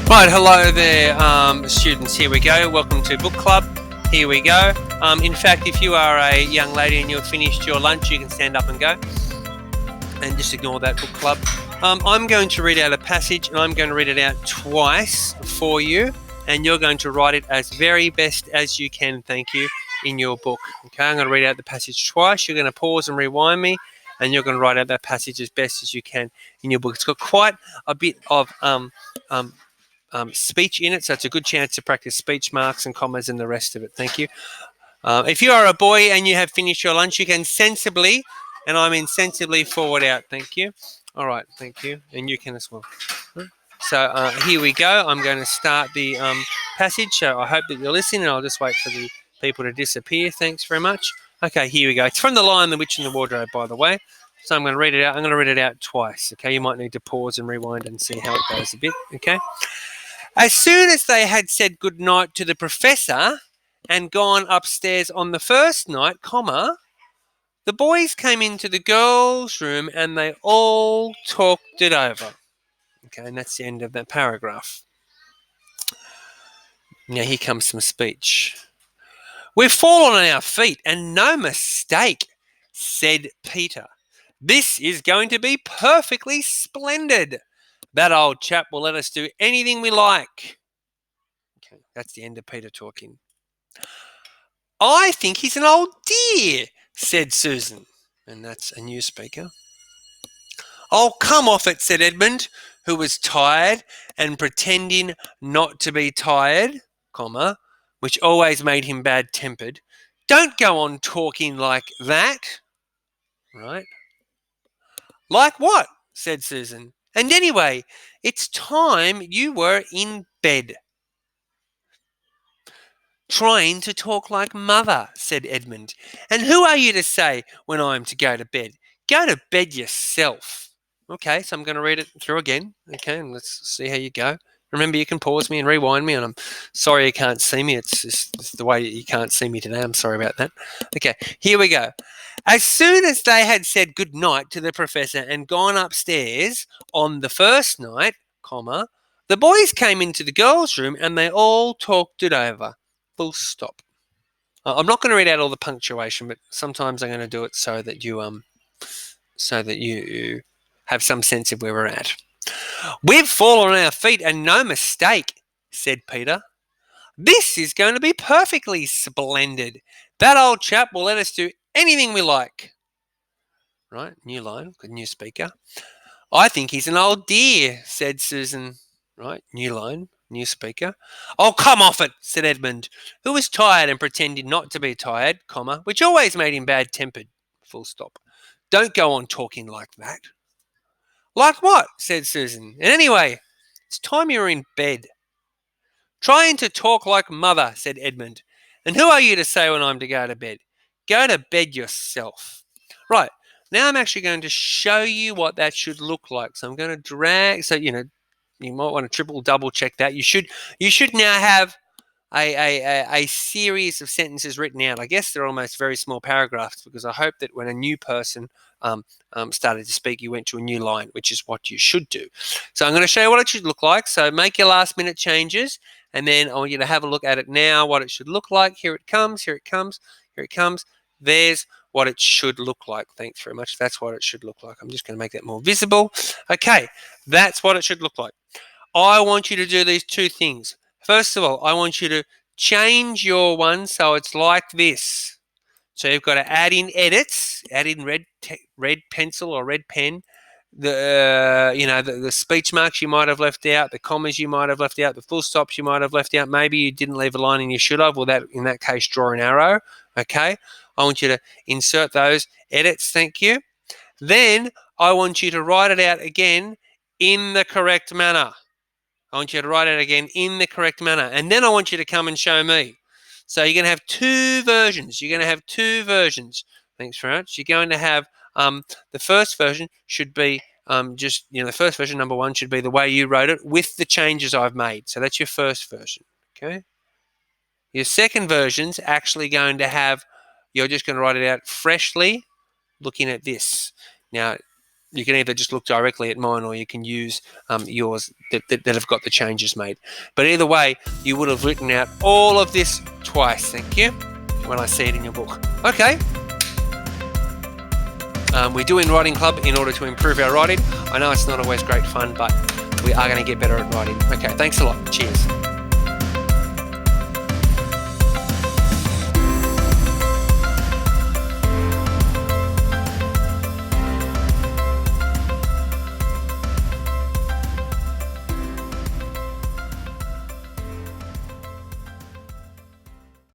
Right, hello there, students. Here we go. Welcome to Book Club. Here we go. In fact, if you are a young lady and you've finished your lunch, you can stand up and go. And just ignore that book club. I'm going to read out a passage, and I'm going to read it out twice for you. And you're going to write it as very best as you can, thank you, in your book. Okay, I'm going to read out the passage twice. You're going to pause and rewind me, and you're going to write out that passage as best as you can in your book. It's got quite a bit of speech in it, so it's a good chance to practice speech marks and commas and the rest of it. Thank you. If you are a boy and you have finished your lunch, you can sensibly, and I mean sensibly, forward out. Thank you. All right, thank you. And you can as well. So here we go. I'm going to start the passage. So I hope that you're listening, and I'll just wait for the people to disappear. Thanks very much. Okay, here we go. It's from The Lion, the Witch, and the Wardrobe, by the way. So I'm going to read it out. I'm going to read it out twice. Okay, you might need to pause and rewind and see how it goes a bit. Okay. As soon as they had said good night to the professor and gone upstairs on the first night, the boys came into the girls' room and they all talked it over. Okay, and that's the end of that paragraph. Now here comes some speech. We've fallen on our feet, and no mistake, said Peter. This is going to be perfectly splendid. That old chap will let us do anything we like. Okay, that's the end of Peter talking. I think he's an old dear, said Susan. And that's a new speaker. Oh, come off it, said Edmund, who was tired and pretending not to be tired, which always made him bad-tempered. Don't go on talking like that. Right? Like what? Said Susan. And anyway, it's time you were in bed. Trying to talk like mother, said Edmund. And who are you to say when I am to go to bed? Go to bed yourself. Okay, so I'm going to read it through again. Okay, and let's see how you go. Remember, you can pause me and rewind me, and I'm sorry you can't see me. It's just the way you can't see me today. I'm sorry about that. Okay, here we go. As soon as they had said good night to the professor and gone upstairs on the first night, the boys came into the girls' room and they all talked it over. Full stop. I'm not going to read out all the punctuation, but sometimes I'm going to do it so that you have some sense of where we're at. We've fallen on our feet, and no mistake, said Peter. This is going to be perfectly splendid. That old chap will let us do anything we like. Right, new line, good new speaker. I think he's an old dear, said Susan. Right, new line, new speaker. Oh, come off it, said Edmund, who was tired and pretended not to be tired, which always made him bad-tempered. Full stop. Don't go on talking like that. Like what? Said Susan. And anyway, it's time you were in bed. Trying to talk like mother, said Edmund. And who are you to say when I'm to go to bed? Go to bed yourself. Right, now I'm actually going to show you what that should look like. So I'm going to drag, so, you might want to double check that. You should now have a series of sentences written out. I guess they're almost very small paragraphs because I hope that when a new person started to speak, you went to a new line, which is what you should do. So I'm going to show you what it should look like. So make your last minute changes, and then I want you to have a look at it now, what it should look like. Here it comes, here it comes, here it comes. There's what it should look like. Thanks very much. That's what it should look like. I'm just going to make that more visible. Okay, that's what it should look like. I want you to do these two things. First of all, I want you to change your one so it's like this. So you've got to add in edits, add in red pencil or red pen, the speech marks you might have left out, the commas you might have left out, the full stops you might have left out. Maybe you didn't leave a line and you should have. Well, in that case, draw an arrow. Okay, I want you to insert those edits. Thank you. Then I want you to write it out again in the correct manner. I want you to write it again in the correct manner. And then I want you to come and show me. So you're going to have two versions. Thanks very much. You're going to have the first version should be the first version, number one, should be the way you wrote it with the changes I've made. So that's your first version. Okay. Your second version's actually going to have, you're just going to write it out freshly looking at this. Now, You can either just look directly at mine, or you can use yours that have got the changes made. But either way, you would have written out all of this twice. Thank you. When I see it in your book. Okay. We do in Writing Club in order to improve our writing. I know it's not always great fun, but we are going to get better at writing. Okay, thanks a lot. Cheers.